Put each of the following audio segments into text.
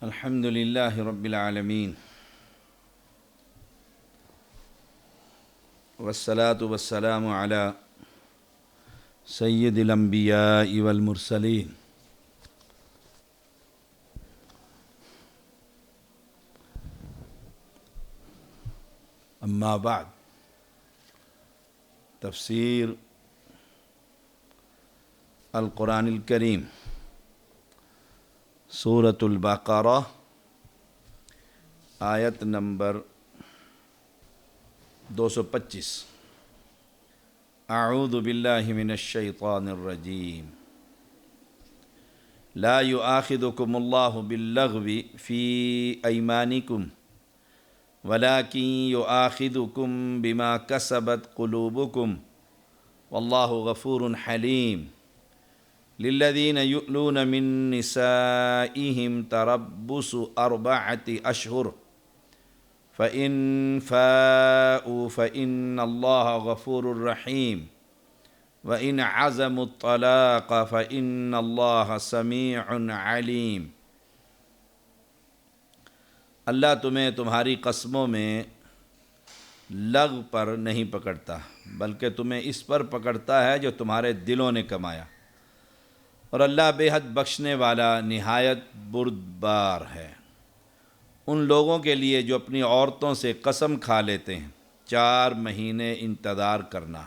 الحمد لله رب العالمين والصلاة والسلام على سيد الأنبياء والمرسلين أما بعد تفسير القرآن الكريم سورة البقرة آیت نمبر 225 اعوذ باللہ من الشیطان الرجیم لا یؤاخذکم اللہ باللغو فی ایمانکم ولکن یؤاخذکم بما کسبت قلوبکم واللہ غفور حلیم للذین یؤلون من نسائهم تربص 4 اشہر فإن فاءوا فإن الله غفور رحيم وإن عزموا الطلاق فإن الله سميع عليم۔ اللہ تمہیں تمہاری قسموں میں لغو پر نہیں پکڑتا بلکہ تمہیں اس پر پکڑتا ہے جو تمہارے دلوں نے کمایا، اور اللہ بے حد بخشنے والا نہایت بردبار ہے۔ ان لوگوں کے لیے جو اپنی عورتوں سے قسم کھا لیتے ہیں 4 مہینے انتظار کرنا،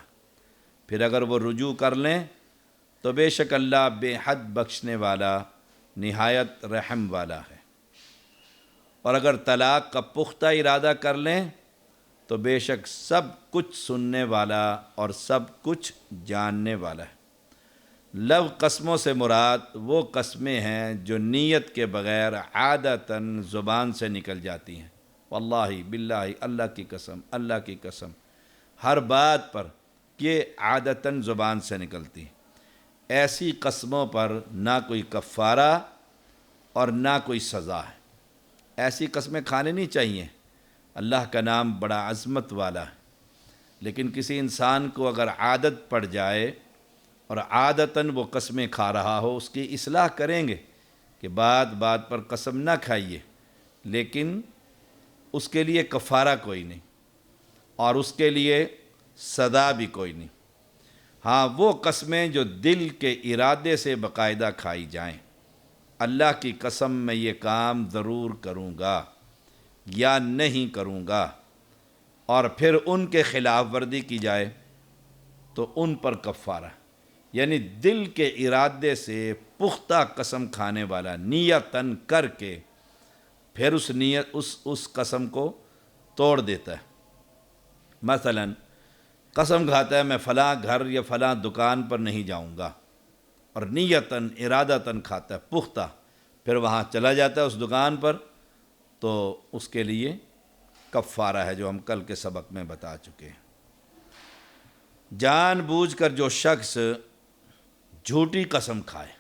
پھر اگر وہ رجوع کر لیں تو بے شک اللہ بے حد بخشنے والا نہایت رحم والا ہے، اور اگر طلاق کا پختہ ارادہ کر لیں تو بے شک سب کچھ سننے والا اور سب کچھ جاننے والا ہے۔ لغو قسموں سے مراد وہ قسمیں ہیں جو نیت کے بغیر عادتاً زبان سے نکل جاتی ہیں۔ واللہ باللہ، اللہ کی قسم، اللہ کی قسم، ہر بات پر یہ عادتاً زبان سے نکلتی ہیں۔ ایسی قسموں پر نہ کوئی کفارہ اور نہ کوئی سزا ہے۔ ایسی قسمیں کھانے نہیں چاہیے۔ اللہ کا نام بڑا عظمت والا ہے، لیکن کسی انسان کو اگر عادت پڑ جائے اور عادتاً وہ قسمیں کھا رہا ہو، اس کی اصلاح کریں گے کہ بات بات پر قسم نہ کھائیے، لیکن اس کے لیے کفارہ کوئی نہیں اور اس کے لیے سزا بھی کوئی نہیں۔ ہاں، وہ قسمیں جو دل کے ارادے سے باقاعدہ کھائی جائیں، اللہ کی قسم میں یہ کام ضرور کروں گا یا نہیں کروں گا، اور پھر ان کے خلاف ورزی کی جائے تو ان پر کفارہ، یعنی دل کے ارادے سے پختہ قسم کھانے والا نیتاً کر کے پھر اس قسم کو توڑ دیتا ہے۔ مثلا قسم کھاتا ہے میں فلاں گھر یا فلاں دکان پر نہیں جاؤں گا، اور نیتاً ارادتاً کھاتا ہے پختہ، پھر وہاں چلا جاتا ہے اس دکان پر، تو اس کے لیے کفارہ ہے جو ہم کل کے سبق میں بتا چکے ہیں۔ جان بوجھ کر جو شخص جھوٹی قسم کھائے،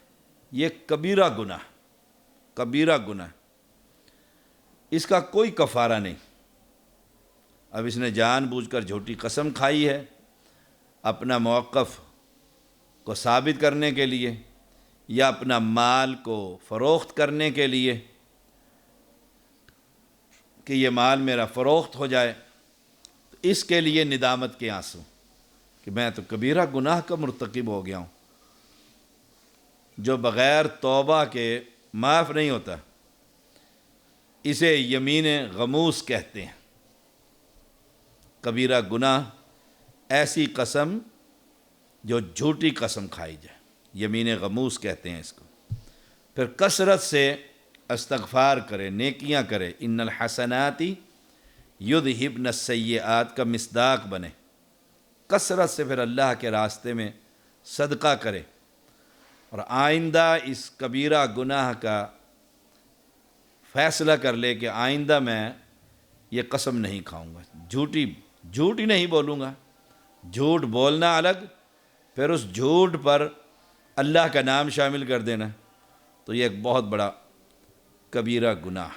یہ کبیرہ گناہ، کبیرہ گناہ، اس کا کوئی کفارہ نہیں۔ اب اس نے جان بوجھ کر جھوٹی قسم کھائی ہے اپنا موقف کو ثابت کرنے کے لیے یا اپنا مال کو فروخت کرنے کے لیے کہ یہ مال میرا فروخت ہو جائے، تو اس کے لیے ندامت کے آنسو کہ میں تو کبیرہ گناہ کا مرتکب ہو گیا ہوں، جو بغیر توبہ کے معاف نہیں ہوتا۔ اسے یمین غموس کہتے ہیں۔ کبیرہ گناہ ایسی قسم جو جھوٹی قسم کھائی جائے، یمین غموس کہتے ہیں اس کو۔ پھر کثرت سے استغفار کرے، نیکیاں کرے، ان الحسنات یذہبن السیئات کا مصداق بنے، کثرت سے پھر اللہ کے راستے میں صدقہ کرے، اور آئندہ اس کبیرہ گناہ کا فیصلہ کر لے کہ آئندہ میں یہ قسم نہیں کھاؤں گا، جھوٹ ہی نہیں بولوں گا۔ جھوٹ بولنا الگ، پھر اس جھوٹ پر اللہ کا نام شامل کر دینا، تو یہ ایک بہت بڑا کبیرہ گناہ۔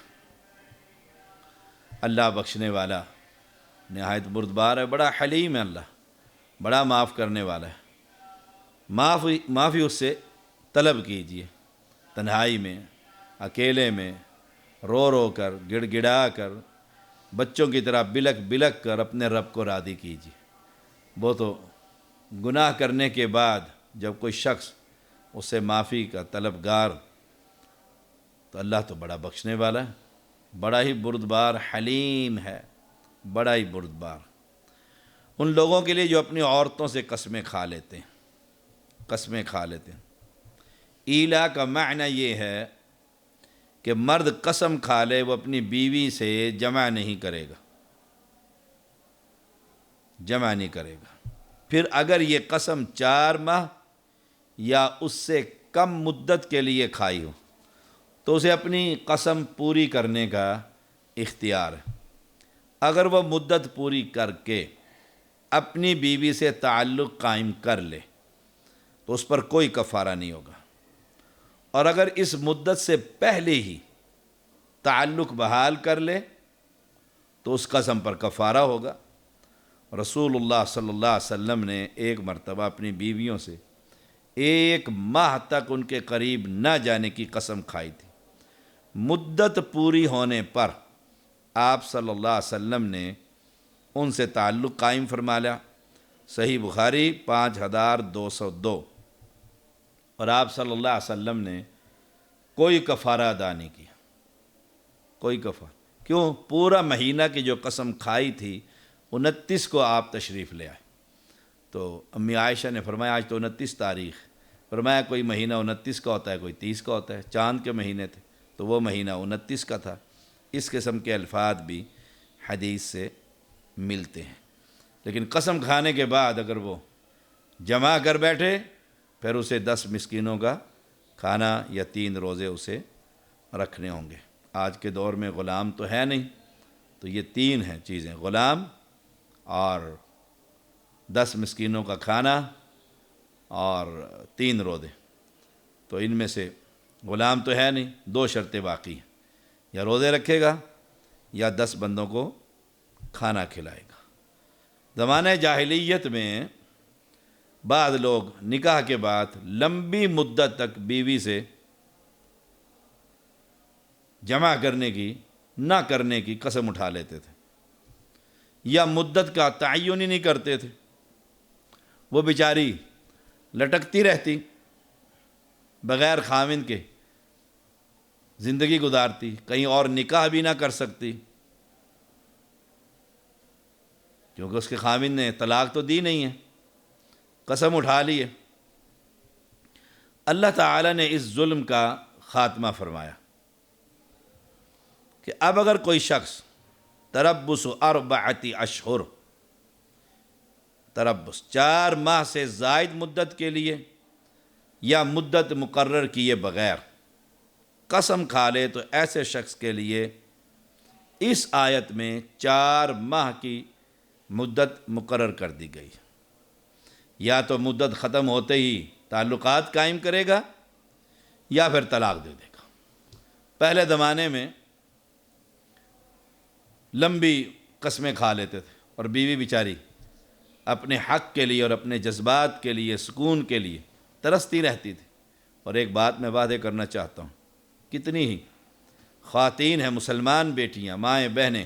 اللہ بخشنے والا نہایت بردبار ہے، بڑا حلیم ہے، اللہ بڑا معاف کرنے والا ہے۔ معافی اس سے طلب کیجیے، تنہائی میں، اکیلے میں، رو رو کر گڑ گڑا کر بچوں کی طرح بلک بلک کر اپنے رب کو راضی کیجیے۔ وہ تو گناہ کرنے کے بعد جب کوئی شخص اس سے معافی کا طلبگار، تو اللہ تو بڑا بخشنے والا ہے، بڑا ہی بردبار حلیم ہے، بڑا ہی بردبار۔ ان لوگوں کے لیے جو اپنی عورتوں سے قسمیں کھا لیتے ہیں، قسمیں کھا لیتے ہیں۔ ایلا کا معنی یہ ہے کہ مرد قسم کھا لے وہ اپنی بیوی سے جمع نہیں کرے گا، جمع نہیں کرے گا۔ پھر اگر یہ قسم 4 ماہ یا اس سے کم مدت کے لیے کھائی ہو تو اسے اپنی قسم پوری کرنے کا اختیار ہے۔ اگر وہ مدت پوری کر کے اپنی بیوی سے تعلق قائم کر لے تو اس پر کوئی کفارہ نہیں ہوگا، اور اگر اس مدت سے پہلے ہی تعلق بحال کر لے تو اس قسم پر کفارہ ہوگا۔ رسول اللہ صلی اللہ علیہ وسلم نے ایک مرتبہ اپنی بیویوں سے 1 ماہ تک ان کے قریب نہ جانے کی قسم کھائی تھی۔ مدت پوری ہونے پر آپ صلی اللہ علیہ وسلم نے ان سے تعلق قائم فرما لیا۔ صحیح بخاری 5202۔ اور آپ صلی اللہ علیہ وسلم نے کوئی کفارہ ادا نہیں کیا، کوئی کفارہ۔ کیوں؟ پورا مہینہ کی جو قسم کھائی تھی 29 کو آپ تشریف لے آئے۔ تو امی عائشہ نے فرمایا آج تو 29 تاریخ، فرمایا کوئی مہینہ 29 کا ہوتا ہے، کوئی 30 کا ہوتا ہے، چاند کے مہینے تھے تو وہ مہینہ 29 کا تھا۔ اس قسم کے الفاظ بھی حدیث سے ملتے ہیں۔ لیکن قسم کھانے کے بعد اگر وہ جمع کر بیٹھے پھر اسے 10 مسکینوں کا کھانا یا 3 روزے اسے رکھنے ہوں گے۔ آج کے دور میں غلام تو ہے نہیں، تو یہ 3 ہیں چیزیں، غلام اور 10 مسکینوں کا کھانا اور 3 روزے۔ تو ان میں سے غلام تو ہے نہیں، 2 شرطیں باقی ہیں، یا روزے رکھے گا یا 10 بندوں کو کھانا کھلائے گا۔ زمانہ جاہلیت میں بعض لوگ نکاح کے بعد لمبی مدت تک بیوی سے جمع کرنے کی نہ کرنے کی قسم اٹھا لیتے تھے، یا مدت کا تعین ہی نہیں کرتے تھے۔ وہ بیچاری لٹکتی رہتی، بغیر خاوند کے زندگی گزارتی، کہیں اور نکاح بھی نہ کر سکتی، کیونکہ اس کے خاوند نے طلاق تو دی نہیں ہے، قسم اٹھا لی ہے۔ اللہ تعالیٰ نے اس ظلم کا خاتمہ فرمایا کہ اب اگر کوئی شخص تربص 4 اشہر، تربص 4 ماہ سے زائد مدت کے لیے یا مدت مقرر کیے بغیر قسم کھا لے تو ایسے شخص کے لیے اس آیت میں 4 ماہ کی مدت مقرر کر دی گئی۔ یا تو مدت ختم ہوتے ہی تعلقات قائم کرے گا یا پھر طلاق دے دے گا۔ پہلے زمانے میں لمبی قسمیں کھا لیتے تھے اور بیوی بیچاری اپنے حق کے لیے اور اپنے جذبات کے لیے، سکون کے لیے ترستی رہتی تھی۔ اور ایک بات میں واضح کرنا چاہتا ہوں، کتنی ہی خواتین ہیں، مسلمان بیٹیاں، مائیں، بہنیں،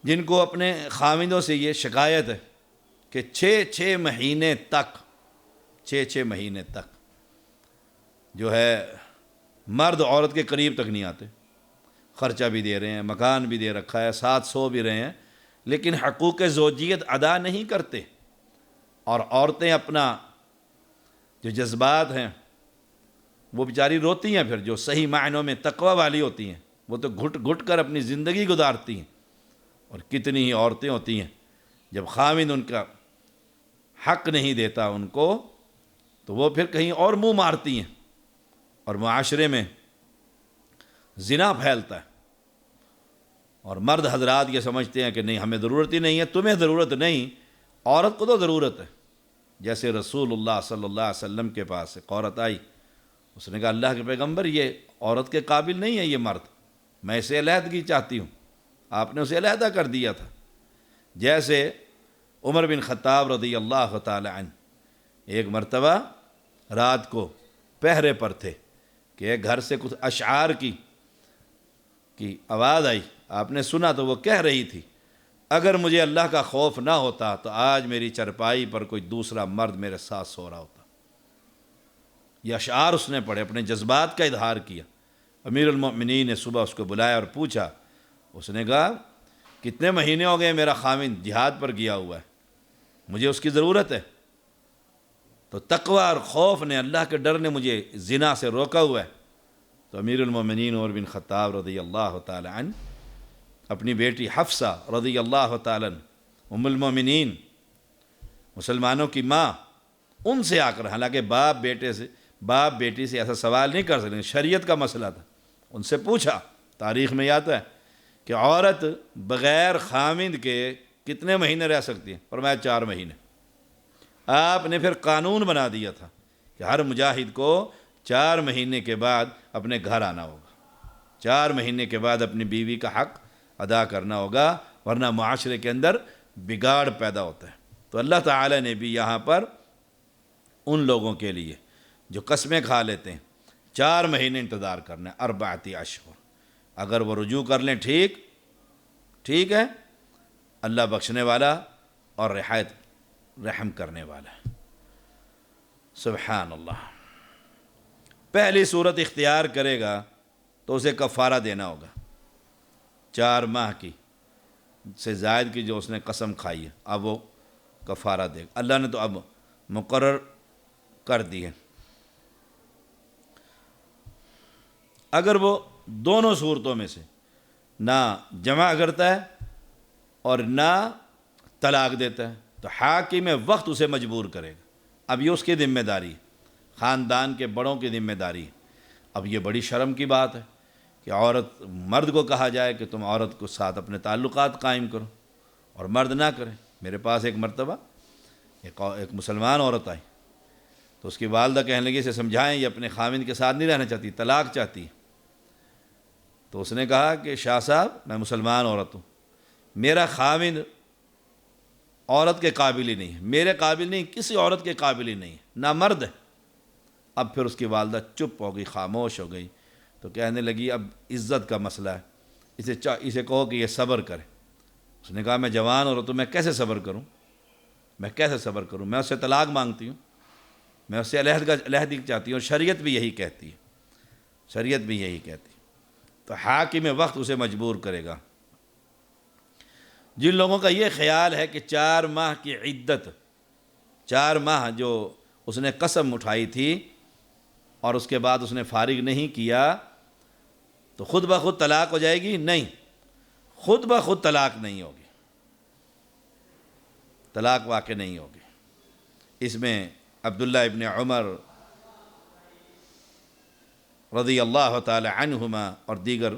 جن کو اپنے خاوندوں سے یہ شکایت ہے کہ 6 مہینے تک 6 مہینے تک جو ہے مرد عورت کے قریب تک نہیں آتے، خرچہ بھی دے رہے ہیں، مکان بھی دے رکھا ہے، ساتھ سو بھی رہے ہیں، لیکن حقوق زوجیت ادا نہیں کرتے، اور عورتیں اپنا جو جذبات ہیں وہ بیچاری روتی ہیں۔ پھر جو صحیح معنوں میں تقوی والی ہوتی ہیں وہ تو گھٹ گھٹ کر اپنی زندگی گزارتی ہیں، اور کتنی ہی عورتیں ہوتی ہیں جب خاوند ان کا حق نہیں دیتا ان کو تو وہ پھر کہیں اور منہ مارتی ہیں، اور معاشرے میں زنا پھیلتا ہے، اور مرد حضرات یہ سمجھتے ہیں کہ نہیں ہمیں ضرورت ہی نہیں ہے، تمہیں ضرورت نہیں، عورت کو تو ضرورت ہے۔ جیسے رسول اللہ صلی اللہ علیہ وسلم کے پاس ایک عورت آئی، اس نے کہا اللہ کے پیغمبر یہ عورت کے قابل نہیں ہے یہ مرد، میں اسے علیحدگی چاہتی ہوں۔ آپ نے اسے علیحدہ کر دیا تھا۔ جیسے عمر بن خطاب رضی اللہ تعالی عنہ ایک مرتبہ رات کو پہرے پر تھے کہ ایک گھر سے کچھ اشعار کی کی آواز آئی، آپ نے سنا تو وہ کہہ رہی تھی اگر مجھے اللہ کا خوف نہ ہوتا تو آج میری چرپائی پر کوئی دوسرا مرد میرے ساتھ سو رہا ہوتا۔ یہ اشعار اس نے پڑھے، اپنے جذبات کا اظہار کیا۔ امیر المؤمنین نے صبح اس کو بلایا اور پوچھا، اس نے کہا کتنے مہینے ہو گئے میرا خاوند جہاد پر گیا ہوا ہے، مجھے اس کی ضرورت ہے۔ تو تقوی اور خوف نے، اللہ کے ڈر نے مجھے زنا سے روکا ہوا ہے۔ تو امیر المؤمنین عمر بن خطاب رضی اللہ تعالی عنہ اپنی بیٹی حفصہ رضی اللہ تعالی عنہ ام المؤمنین، مسلمانوں کی ماں، ان سے آ کر، حالانکہ باپ بیٹی سے ایسا سوال نہیں کر سکتے، شریعت کا مسئلہ تھا، ان سے پوچھا۔ تاریخ میں آتا ہے کہ عورت بغیر خامند کے کتنے مہینے رہ سکتی ہے؟ فرمایا 4 مہینے۔ آپ نے پھر قانون بنا دیا تھا کہ ہر مجاہد کو 4 مہینے کے بعد اپنے گھر آنا ہوگا، 4 مہینے کے بعد اپنی بیوی کا حق ادا کرنا ہوگا، ورنہ معاشرے کے اندر بگاڑ پیدا ہوتا ہے۔ تو اللہ تعالی نے بھی یہاں پر ان لوگوں کے لیے جو قسمیں کھا لیتے ہیں 4 مہینے انتظار کرنا ہے، 4 اشہر، اگر وہ رجوع کر لیں ٹھیک ہے، اللہ بخشنے والا اور رحم کرنے والا ہے۔ سبحان اللہ۔ پہلی صورت اختیار کرے گا تو اسے کفارہ دینا ہوگا، 4 ماہ کی سے زائد کی جو اس نے قسم کھائی ہے، اب وہ کفارہ دے گا۔ اللہ نے تو اب مقرر کر دی ہے۔ اگر وہ دونوں صورتوں میں سے نہ جمع کرتا ہے اور نہ طلاق دیتا ہے تو حاکم وقت اسے مجبور کرے گا۔ اب یہ اس کی ذمہ داری ہے، خاندان کے بڑوں کی ذمہ داری ہے۔ اب یہ بڑی شرم کی بات ہے کہ مرد کو کہا جائے کہ تم عورت کو ساتھ اپنے تعلقات قائم کرو اور مرد نہ کرے۔ میرے پاس ایک مرتبہ ایک مسلمان عورت آئی تو اس کی والدہ کہنے لگی اسے سمجھائیں، یہ اپنے خاوند کے ساتھ نہیں رہنا چاہتی، طلاق چاہتی ہے۔ تو اس نے کہا کہ شاہ صاحب میں مسلمان عورت ہوں، میرا خاوند عورت کے قابل ہی نہیں ہے، میرے قابل نہیں، کسی عورت کے قابل ہی نہیں ہے، نہ مرد ہے۔ اب پھر اس کی والدہ چپ ہو گئی، خاموش ہو گئی، تو کہنے لگی اب عزت کا مسئلہ ہے، اسے کہو کہ یہ صبر کرے۔ اس نے کہا میں جوان عورت ہوں، میں کیسے صبر کروں؟ میں اس سے طلاق مانگتی ہوں، میں اس سے علیحدگی چاہتی ہوں، اور شریعت بھی یہی کہتی ہے۔ تو حاکم وقت اسے مجبور کرے گا۔ جن لوگوں کا یہ خیال ہے کہ 4 ماہ کی عدت، 4 ماہ جو اس نے قسم اٹھائی تھی اور اس کے بعد اس نے فارغ نہیں کیا تو خود بخود طلاق ہو جائے گی، نہیں، خود بخود طلاق نہیں ہوگی، طلاق واقع نہیں ہوگی۔ اس میں عبداللہ ابن عمر رضی اللہ تعالی عنہما اور دیگر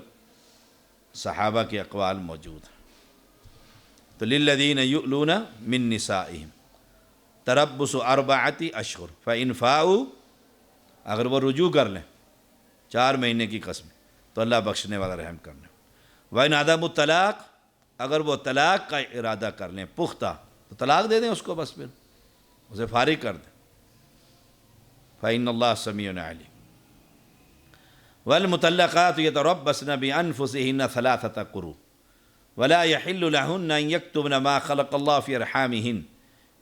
صحابہ کے اقوال موجود ہیں۔ تو للذین یؤلون من نسائہم تربص 4 اشہر فإن فاؤوا، اگر وہ رجوع کر لیں 4 مہینے کی قسم تو اللہ بخشنے والا رحم کرنے۔ وإن عدموا الطلاق، اگر وہ طلاق کا ارادہ کر لیں پختہ تو طلاق دے دیں اس کو، بس پھر اسے فارغ کر دیں۔ فإن اللہ سمیع علیم۔ والمطلقات يتربصن بأنفسهن 3 قروء ولا يحل لهن أن يكتمن ما خلق الله في أرحامهن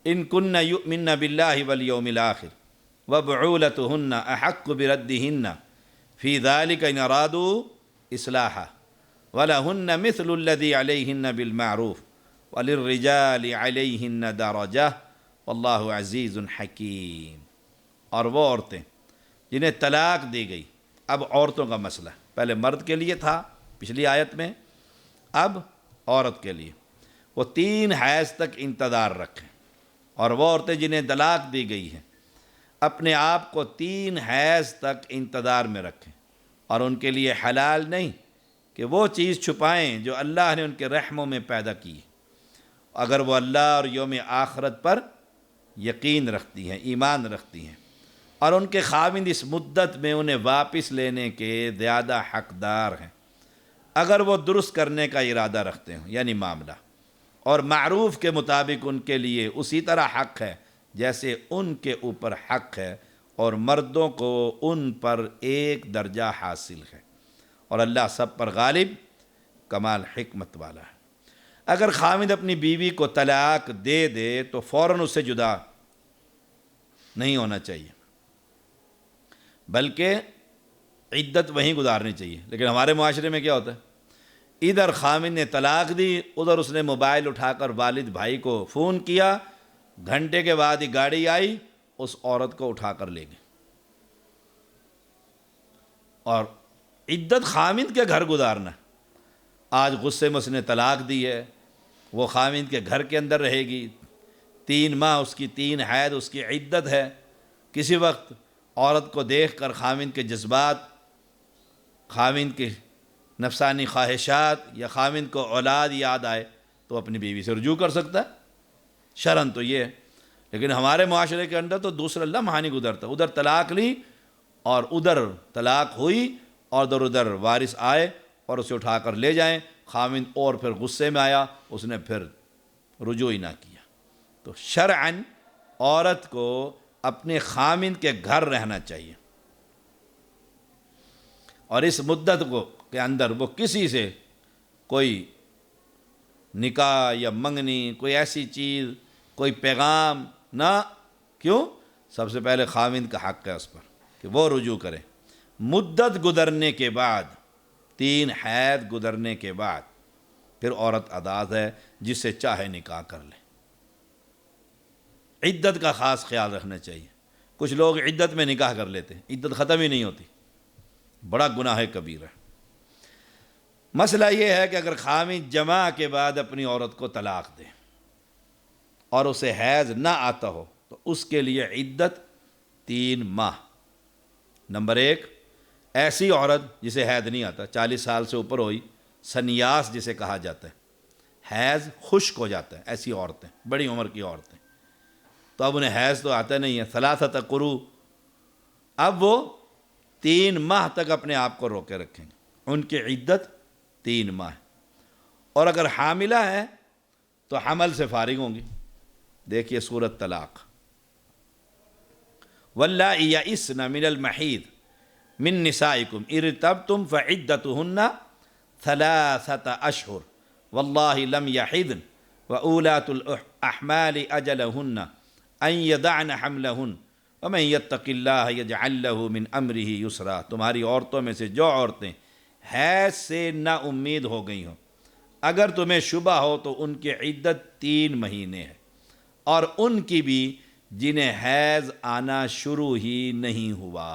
إن كن يؤمن بالله واليوم الآخر وبعولتهن أحق بردهن في ذلك إن أرادوا إصلاحا ولهن مثل الذي عليهن بالمعروف وللرجال عليهن درجة والله عزيز حكيم۔ اور وہ عورتیں جنہیں طلاق دی گئی، اب عورتوں کا مسئلہ ہے، پہلے مرد کے لیے تھا پچھلی آیت میں، اب عورت کے لیے، وہ 3 حیض تک انتظار رکھیں۔ اور وہ عورتیں جنہیں طلاق دی گئی ہیں اپنے آپ کو 3 حیض تک انتظار میں رکھیں، اور ان کے لیے حلال نہیں کہ وہ چیز چھپائیں جو اللہ نے ان کے رحموں میں پیدا کی ہے، اگر وہ اللہ اور یوم آخرت پر یقین رکھتی ہیں، ایمان رکھتی ہیں، اور ان کے خاوند اس مدت میں انہیں واپس لینے کے زیادہ حقدار ہیں، اگر وہ درست کرنے کا ارادہ رکھتے ہیں یعنی معاملہ، اور معروف کے مطابق ان کے لیے اسی طرح حق ہے جیسے ان کے اوپر حق ہے، اور مردوں کو ان پر 1 درجہ حاصل ہے، اور اللہ سب پر غالب کمال حکمت والا ہے۔ اگر خاوند اپنی بیوی کو طلاق دے دے تو فوراً اس سے جدا نہیں ہونا چاہیے، بلکہ عدت وہیں گزارنی چاہیے۔ لیکن ہمارے معاشرے میں کیا ہوتا ہے، ادھر خاوند نے طلاق دی، ادھر اس نے موبائل اٹھا کر والد بھائی کو فون کیا، گھنٹے کے بعد ہی گاڑی آئی، اس عورت کو اٹھا کر لے گئی، اور عدت خاوند کے گھر گزارنا۔ آج غصے میں اس نے طلاق دی ہے، وہ خاوند کے گھر کے اندر رہے گی، 3 ماہ اس کی 3 حید اس کی عدت ہے۔ کسی وقت عورت کو دیکھ کر خاوند کے جذبات، خاوند کے نفسانی خواہشات یا خاوند کو اولاد یاد آئے تو اپنی بیوی سے رجوع کر سکتا ہے، شرعاً تو یہ ہے۔ لیکن ہمارے معاشرے کے اندر تو دوسرا لمحہ نہیں گزرتا، ادھر طلاق لی اور ادھر طلاق ہوئی اور ادھر وارث آئے اور اسے اٹھا کر لے جائیں، خاوند اور پھر غصے میں آیا، اس نے پھر رجوع ہی نہ کیا۔ تو شرعاً عورت کو اپنے خاوند کے گھر رہنا چاہیے، اور اس مدت کے اندر وہ کسی سے کوئی نکاح یا منگنی، کوئی ایسی چیز، کوئی پیغام نہ، کیوں؟ سب سے پہلے خاوند کا حق ہے اس پر کہ وہ رجوع کرے۔ مدت گزرنے کے بعد، 3 حید گزرنے کے بعد پھر عورت آزاد ہے، جس سے چاہے نکاح کر لے۔ عدت کا خاص خیال رکھنا چاہیے۔ کچھ لوگ عدت میں نکاح کر لیتے ہیں، عدت ختم ہی نہیں ہوتی، بڑا گناہ کبیرہ ہے۔ مسئلہ یہ ہے کہ اگر خاوند جماع کے بعد اپنی عورت کو طلاق دے اور اسے حیض نہ آتا ہو تو اس کے لیے عدت 3 ماہ۔ نمبر 1، ایسی عورت جسے حیض نہیں آتا، 40 سال سے اوپر ہوئی، سنیاس جسے کہا جاتا ہے، حیض خشک ہو جاتا ہے، ایسی عورتیں، بڑی عمر کی عورتیں، تو اب انہیں حیض تو آتا نہیں ہے، 3 قروء، اب وہ 3 ماہ تک اپنے آپ کو روکے رکھیں گے، ان کی عدت 3 ماہ۔ اور اگر حاملہ ہے تو حمل سے فارغ ہوں گی۔ دیکھیے سورۃ طلاق، واللائی یئسن من المحیض من نسائکم ان ارتبتم فعدتہن 3 اشہر واللہ لم یحضن وأولاۃ الأحمال اجلہن ان یضعن حملہن ومن یتق اللہ یجعل لہ من امرہ یسرا۔ تمہاری عورتوں میں سے جو عورتیں حیض سے نا امید ہو گئی ہوں، اگر تمہیں شبہ ہو تو ان کی عدت 3 مہینے ہے، اور ان کی بھی جنہیں حیض آنا شروع ہی نہیں ہوا،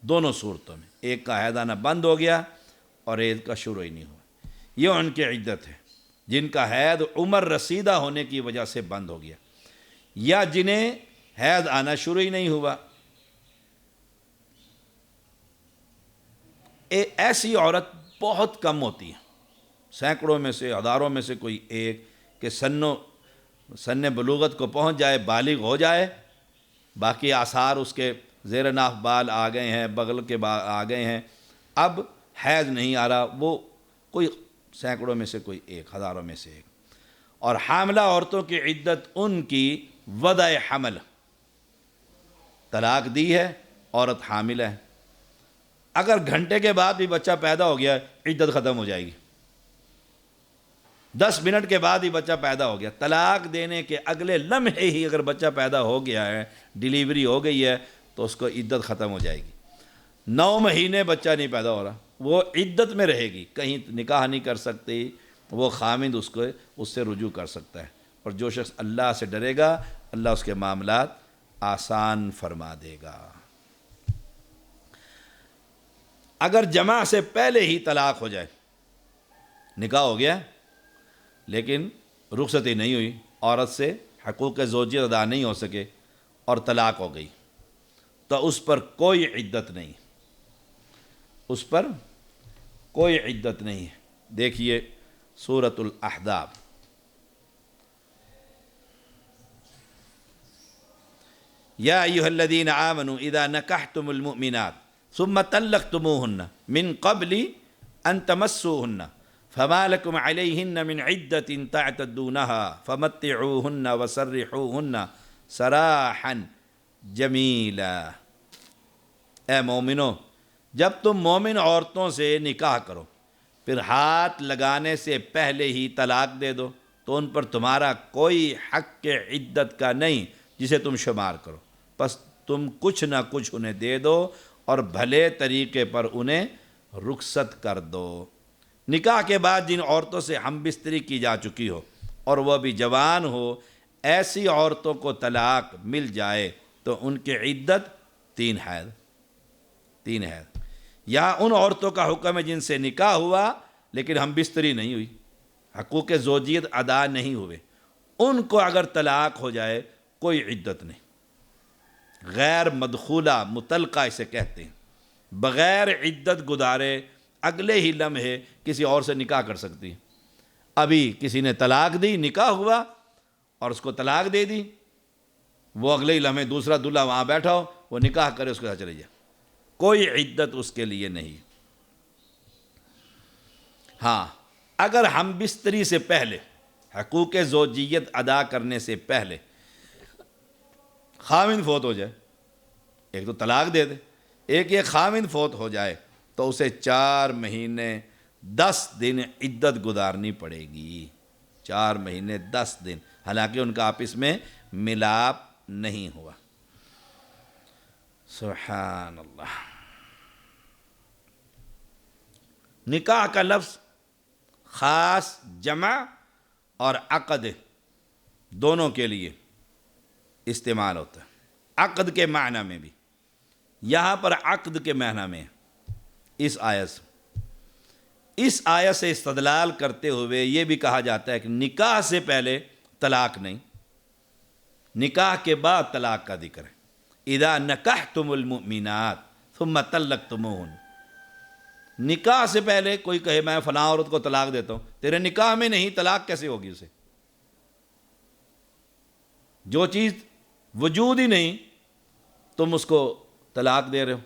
دونوں صورتوں میں، ایک کا حیض آنا بند ہو گیا اور ایک کا شروع ہی نہیں ہوا، یہ ان کی عدت ہے۔ جن کا حیض عمر رسیدہ ہونے کی وجہ سے بند ہو گیا، یا جنہیں حیض آنا شروع ہی نہیں ہوا۔ ایسی عورت بہت کم ہوتی ہے، سینکڑوں میں سے، ہزاروں میں سے کوئی ایک، کہ سن بلوغت کو پہنچ جائے، بالغ ہو جائے، باقی آثار اس کے زیر ناف بال آ گئے ہیں، بغل کے آ گئے ہیں، اب حیض نہیں آ رہا، وہ کوئی سینکڑوں میں سے کوئی ایک، ہزاروں میں سے ایک۔ اور حاملہ عورتوں کی عدت ان کی وضع حمل، طلاق دی ہے، عورت حاملہ ہے، اگر گھنٹے کے بعد بھی بچہ پیدا ہو گیا عدت ختم ہو جائے گی، 10 منٹ کے بعد ہی بچہ پیدا ہو گیا، طلاق دینے کے اگلے لمحے ہی اگر بچہ پیدا ہو گیا ہے، ڈیلیوری ہو گئی ہے، تو اس کو عدت ختم ہو جائے گی۔ 9 مہینے بچہ نہیں پیدا ہو رہا، وہ عدت میں رہے گی، کہیں نکاح نہیں کر سکتی، وہ خاوند اس سے رجوع کر سکتا ہے۔ اور جو شخص اللہ سے ڈرے گا، اللہ اس کے معاملات آسان فرما دے گا۔ اگر جماع سے پہلے ہی طلاق ہو جائے، نکاح ہو گیا لیکن رخصتی نہیں ہوئی، عورت سے حقوق زوجیت ادا نہیں ہو سکے اور طلاق ہو گئی، تو اس پر کوئی عدت نہیں، اس پر کوئی عدت نہیں ہے۔ دیکھیے سورۃ الاحزاب، یا ایھا الذین آمنوا اذا نکحتم المؤمنات ثم طلقتموهن من قبل ان تمسوهن فما لكم عليهن من عدة تعتدونها فمتعوهن وسرحوهن سراحا جمیلا۔ اے مومنو، جب تم مومن عورتوں سے نکاح کرو پھر ہاتھ لگانے سے پہلے ہی طلاق دے دو تو ان پر تمہارا کوئی حق عدت کا نہیں جسے تم شمار کرو، پس تم کچھ نہ کچھ انہیں دے دو اور بھلے طریقے پر انہیں رخصت کر دو۔ نکاح کے بعد جن عورتوں سے ہم بستری کی جا چکی ہو اور وہ بھی جوان ہو، ایسی عورتوں کو طلاق مل جائے تو ان کی عدت 3 حیض۔ یہاں ان عورتوں کا حکم ہے جن سے نکاح ہوا لیکن ہم بستری نہیں ہوئی، حقوق زوجیت ادا نہیں ہوئے، ان کو اگر طلاق ہو جائے کوئی عدت نہیں۔ غیر مدخولہ مطلقہ اسے کہتے ہیں، بغیر عدت گزارے اگلے ہی لمحے کسی اور سے نکاح کر سکتی ہے۔ ابھی کسی نے طلاق دی، نکاح ہوا اور اس کو طلاق دے دی، وہ اگلے ہی لمحے دوسرا دلہا وہاں بیٹھا ہو، وہ نکاح کرے اس کے ساتھ چلے جائے، کوئی عدت اس کے لیے نہیں۔ ہاں اگر ہم بستری سے پہلے حقوق زوجیت ادا کرنے سے پہلے خاوند فوت ہو جائے، ایک تو طلاق دے دے، ایک یہ خاوند فوت ہو جائے تو اسے 4 مہینے 10 دن عدت گزارنی پڑے گی، 4 مہینے 10 دن، حالانکہ ان کا آپس میں ملاپ نہیں ہوا۔ سبحان اللہ۔ نکاح کا لفظ خاص جمع اور عقد دونوں کے لیے استعمال ہوتا ہے، عقد کے معنی میں بھی، یہاں پر عقد کے معنی میں اس آیت سے استدلال کرتے ہوئے یہ بھی کہا جاتا ہے کہ نکاح سے پہلے طلاق نہیں، نکاح کے بعد طلاق کا ذکر ہے۔ اذا نکحتم المؤمنات ثم طلقتموہن، نکاح سے پہلے کوئی کہے میں فلاں عورت کو طلاق دیتا ہوں، تیرے نکاح میں نہیں، طلاق کیسے ہوگی اسے؟ جو چیز وجود ہی نہیں تم اس کو طلاق دے رہے ہو،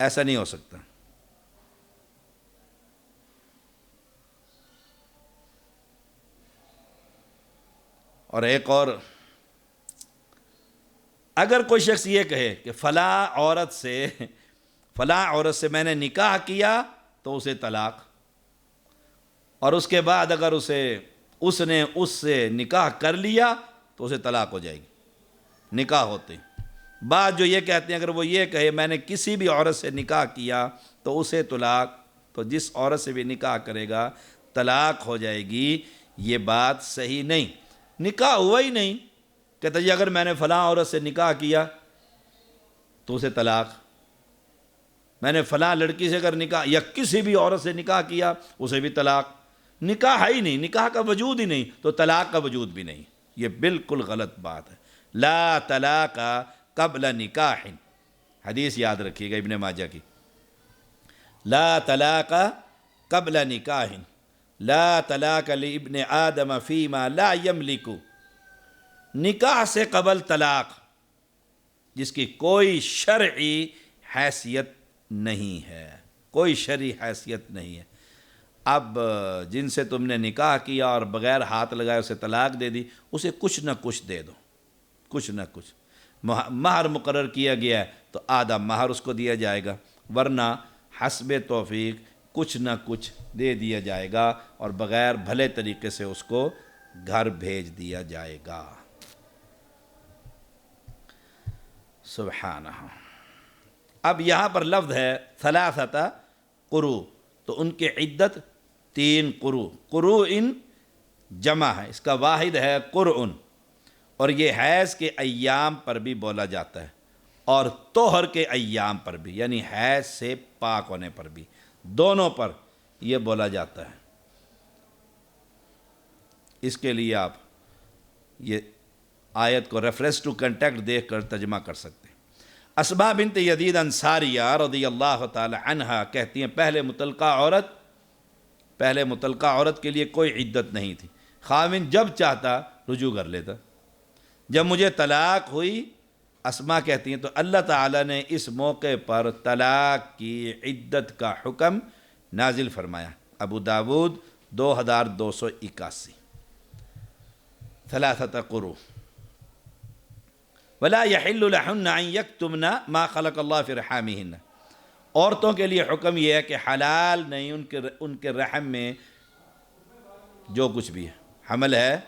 ایسا نہیں ہو سکتا۔ اور ایک اور، اگر کوئی شخص یہ کہے کہ فلاں عورت سے میں نے نکاح کیا تو اسے طلاق، اور اس کے بعد اگر اس نے اس سے نکاح کر لیا تو اسے طلاق ہو جائے گی، نکاح ہوتے ہیں۔ بعض جو یہ کہتے ہیں اگر وہ یہ کہے میں نے کسی بھی عورت سے نکاح کیا تو اسے طلاق، تو جس عورت سے بھی نکاح کرے گا طلاق ہو جائے گی، یہ بات صحیح نہیں۔ نکاح ہوا ہی نہیں، کہتا جی اگر میں نے فلاں عورت سے نکاح کیا تو اسے طلاق، میں نے فلاں لڑکی سے اگر نکاح یا کسی بھی عورت سے نکاح کیا اسے بھی طلاق، نکاح ہے ہی نہیں، نکاح کا وجود ہی نہیں تو طلاق کا وجود بھی نہیں، یہ بالکل غلط بات ہے۔ لا طلاق قبل نکاح، حدیث یاد رکھیے گا ابن ماجہ کی، لا طلاق قبل نکاح لا طلاق لابن آدم فیما لا یملک، نکاح سے قبل طلاق جس کی کوئی شرعی حیثیت نہیں ہے، کوئی شرعی حیثیت نہیں ہے۔ اب جن سے تم نے نکاح کیا اور بغیر ہاتھ لگائے اسے طلاق دے دی، اسے کچھ نہ کچھ دے دو، کچھ نہ کچھ، مہر مقرر کیا گیا ہے تو آدھا مہر اس کو دیا جائے گا، ورنہ حسب توفیق کچھ نہ کچھ دے دیا جائے گا اور بغیر بھلے طریقے سے اس کو گھر بھیج دیا جائے گا۔ سبحانہ۔ اب یہاں پر لفظ ہے ثلاثۃ قروء، تو ان کی عدت 3 قروء، قروء جمع ہے، اس کا واحد ہے قرء، اور یہ حیض کے ایام پر بھی بولا جاتا ہے اور طہر کے ایام پر بھی، یعنی حیض سے پاک ہونے پر بھی، دونوں پر یہ بولا جاتا ہے۔ اس کے لیے آپ یہ آیت کو ریفرنس ٹو کنٹیکٹ دیکھ کر ترجمہ کر سکتے ہیں۔ اسماء بنت یزید انصاریہ رضی اللہ تعالی عنہا کہتی ہیں پہلے مطلقہ عورت کے لیے کوئی عدت نہیں تھی، خاوند جب چاہتا رجوع کر لیتا۔ جب مجھے طلاق ہوئی، اسماء کہتی ہیں، تو اللہ تعالیٰ نے اس موقع پر طلاق کی عدت کا حکم نازل فرمایا۔ ابو داود 2281۔ ثلاثۃ قروء ولا يحل لهن ان يكتمن ما خلق الله في رحامهن، عورتوں کے لیے حکم یہ ہے کہ حلال نہیں ان کے رحم میں جو کچھ بھی ہے، حمل ہے،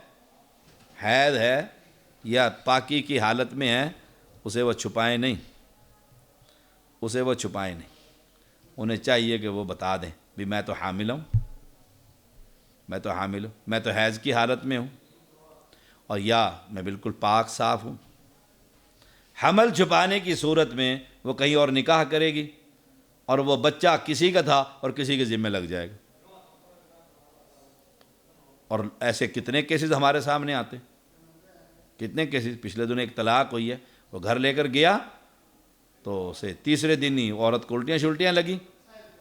حیض ہے یا پاکی کی حالت میں ہے، اسے وہ چھپائیں نہیں، اسے وہ چھپائیں نہیں۔ انہیں چاہیے کہ وہ بتا دیں بھی میں تو حامل ہوں، میں تو حامل ہوں، میں تو حیض کی حالت میں ہوں، اور یا میں بالکل پاک صاف ہوں۔ حمل چھپانے کی صورت میں وہ کہیں اور نکاح کرے گی اور وہ بچہ کسی کا تھا اور کسی کے ذمہ لگ جائے گا، اور ایسے کتنے کیسز ہمارے سامنے آتے، کتنے کیسز۔ پچھلے دنوں ایک طلاق ہوئی ہے، وہ گھر لے کر گیا تو اسے تیسرے دن ہی عورت کو الٹیاں شلٹیاں لگی،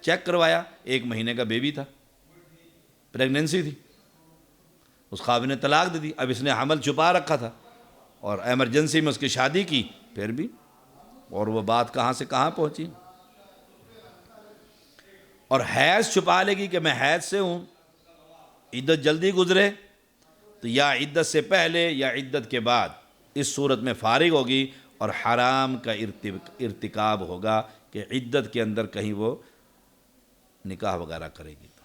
چیک کروایا، 1 مہینے کا بیبی تھا، پریگننسی تھی، اس خاوند نے طلاق دے دی۔ اب اس نے حمل چھپا رکھا تھا اور ایمرجنسی میں اس کی شادی کی، پھر بھی، اور وہ بات کہاں سے کہاں پہنچی۔ اور حیض چھپا لے گی کہ میں حیض سے ہوں، عدت جلدی گزرے تو یا عدت سے پہلے یا عدت کے بعد اس صورت میں فارغ ہوگی اور حرام کا ارتکاب ہوگا کہ عدت کے اندر کہیں وہ نکاح وغیرہ کرے گی۔ تو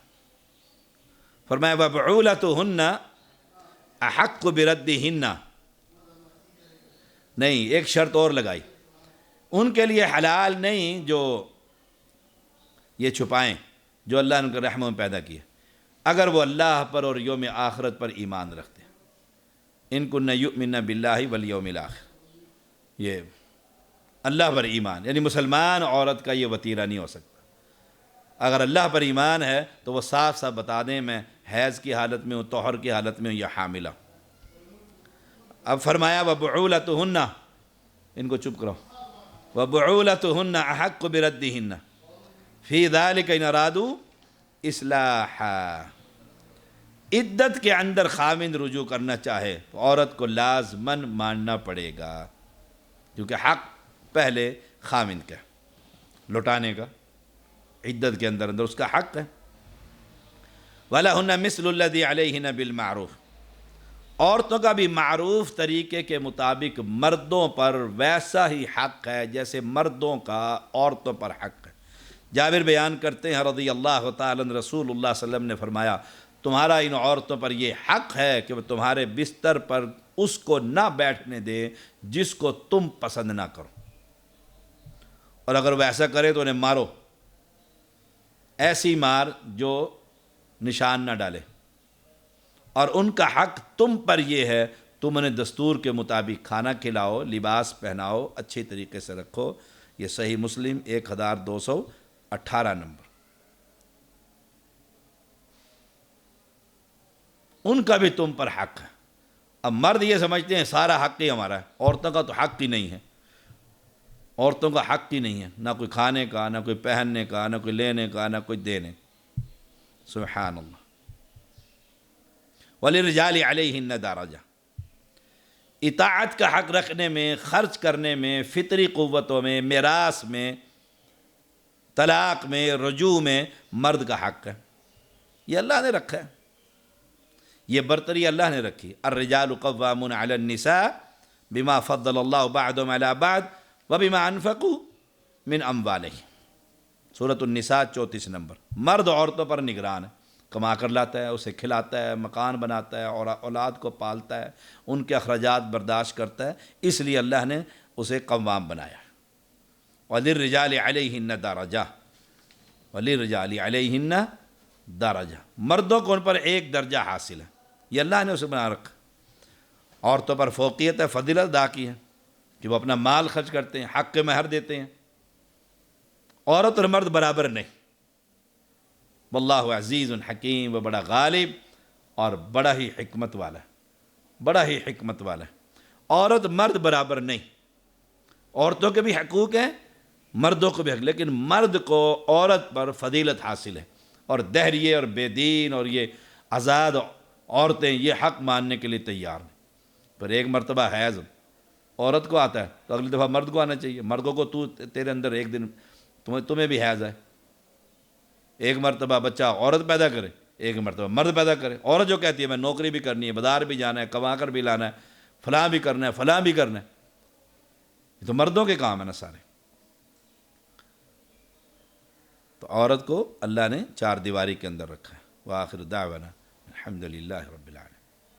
فرمایا وَبُعُولَتُهُنَّ أَحَقُّ بِرَدِّهِنَّ، نہیں، ایک شرط اور لگائی، ان کے لیے حلال نہیں جو یہ چھپائیں، جو اللہ نے ان کے رحم میں پیدا کیے، اگر وہ اللہ پر اور یوم آخرت پر ایمان رکھتے ہیں۔ ان کن یؤمن باللہ والیوم الآخر، یہ اللہ پر ایمان، یعنی مسلمان عورت کا یہ وطیرہ نہیں ہو سکتا۔ اگر اللہ پر ایمان ہے تو وہ صاف صاف بتا دیں میں حیض کی حالت میں ہوں، طہر کی حالت میں ہوں یا حاملہ۔ اب فرمایا وَبُعُولَتُهُنَّ، ان کو چپ کرو، وَبُعُولَتُهُنَّ أَحَقُّ بِرَدِّهِنَّ فِي ذَلِكَ إِنْ أَرَادُوا إِصْلَاحًا، عدت کے اندر خاوند رجوع کرنا چاہے تو عورت کو لازماً ماننا پڑے گا، کیونکہ حق پہلے خاوند کا لوٹانے کا، عدت کے اندر اس کا حق ہے۔ وَلَهُنَّ مِثْلُ الَّذِي عَلَيْهِنَّ بِالْمَعْرُوفِ، عورتوں کا بھی معروف طریقے کے مطابق مردوں پر ویسا ہی حق ہے جیسے مردوں کا عورتوں پر حق ہے۔ جابر بیان کرتے ہیں رضی اللہ تعالیٰ عنہ، رسول اللہ صلی اللہ علیہ وسلم نے فرمایا تمہارا ان عورتوں پر یہ حق ہے کہ وہ تمہارے بستر پر اس کو نہ بیٹھنے دے جس کو تم پسند نہ کرو، اور اگر وہ ایسا کرے تو انہیں مارو، ایسی مار جو نشان نہ ڈالے، اور ان کا حق تم پر یہ ہے تم انہیں دستور کے مطابق کھانا کھلاؤ، لباس پہناؤ، اچھی طریقے سے رکھو۔ یہ صحیح مسلم 1218 نمبر۔ ان کا بھی تم پر حق ہے۔ اب مرد یہ سمجھتے ہیں سارا حق ہی ہمارا ہے، عورتوں کا تو حق ہی نہیں ہے، عورتوں کا حق ہی نہیں ہے، نہ کوئی کھانے کا، نہ کوئی پہننے کا، نہ کوئی لینے کا، نہ کوئی دینے۔ سبحان اللہ۔ وَلِلرِّجَالِ عَلَيْهِنَّ دَرَجَةٌ، اطاعت کا حق رکھنے میں، خرچ کرنے میں، فطری قوتوں میں، میراث میں، طلاق میں، رجوع میں مرد کا حق ہے، یہ اللہ نے رکھا ہے، یہ برتری اللہ نے رکھی۔ الرجال قوامون علی النساء بما فضل اللہ بعضهم علی بعض وبما انفقوا من اموالهم، سورۃ النساء 34 نمبر۔ مرد عورتوں پر نگران ہے، کما کر لاتا ہے، اسے کھلاتا ہے، مکان بناتا ہے اور اولاد کو پالتا ہے، ان کے اخراجات برداشت کرتا ہے، اس لیے اللہ نے اسے قوام بنایا۔ وَلِلرِّجَالِ عَلَيْهِنَّ دَرَجَةٌ، وَلِلرِّجَالِ عَلَيْهِنَّ دَرَجَةٌ، مردوں کو ان پر ایک درجہ حاصل ہے، یہ اللہ نے اسے بنا رکھا۔ عورتوں پر فوقیت ہے، فضیلت ادا کی ہے کہ وہ اپنا مال خرچ کرتے ہیں، حق کے مہر دیتے ہیں، عورت اور مرد برابر نہیں۔ واللہ عزیز حکیم، وہ بڑا غالب اور بڑا ہی حکمت والا ہے، بڑا ہی حکمت والا ہے۔ عورت مرد برابر نہیں، عورتوں کے بھی حقوق ہیں، مردوں کو بھی حق، لیکن مرد کو عورت پر فضیلت حاصل ہے، اور دہریے اور بے دین اور یہ آزاد عورتیں یہ حق ماننے کے لیے تیار ہیں۔ پر ایک مرتبہ حیض عورت کو آتا ہے تو اگلی دفعہ مرد کو آنا چاہیے، مردوں کو تیرے اندر ایک دن تمہیں بھی حیض ہے، ایک مرتبہ بچہ عورت پیدا کرے، ایک مرتبہ مرد پیدا کرے۔ عورت جو کہتی ہے میں نوکری بھی کرنی ہے، بازار بھی جانا ہے، کما کر بھی لانا ہے، فلاں بھی کرنا ہے، فلاں بھی کرنا ہے، یہ تو مردوں کے کام ہے نا سارے۔ تو عورت کو اللہ نے چار دیواری کے اندر رکھا ہے۔ وآخر دعوانا الحمدللہ رب العالمین۔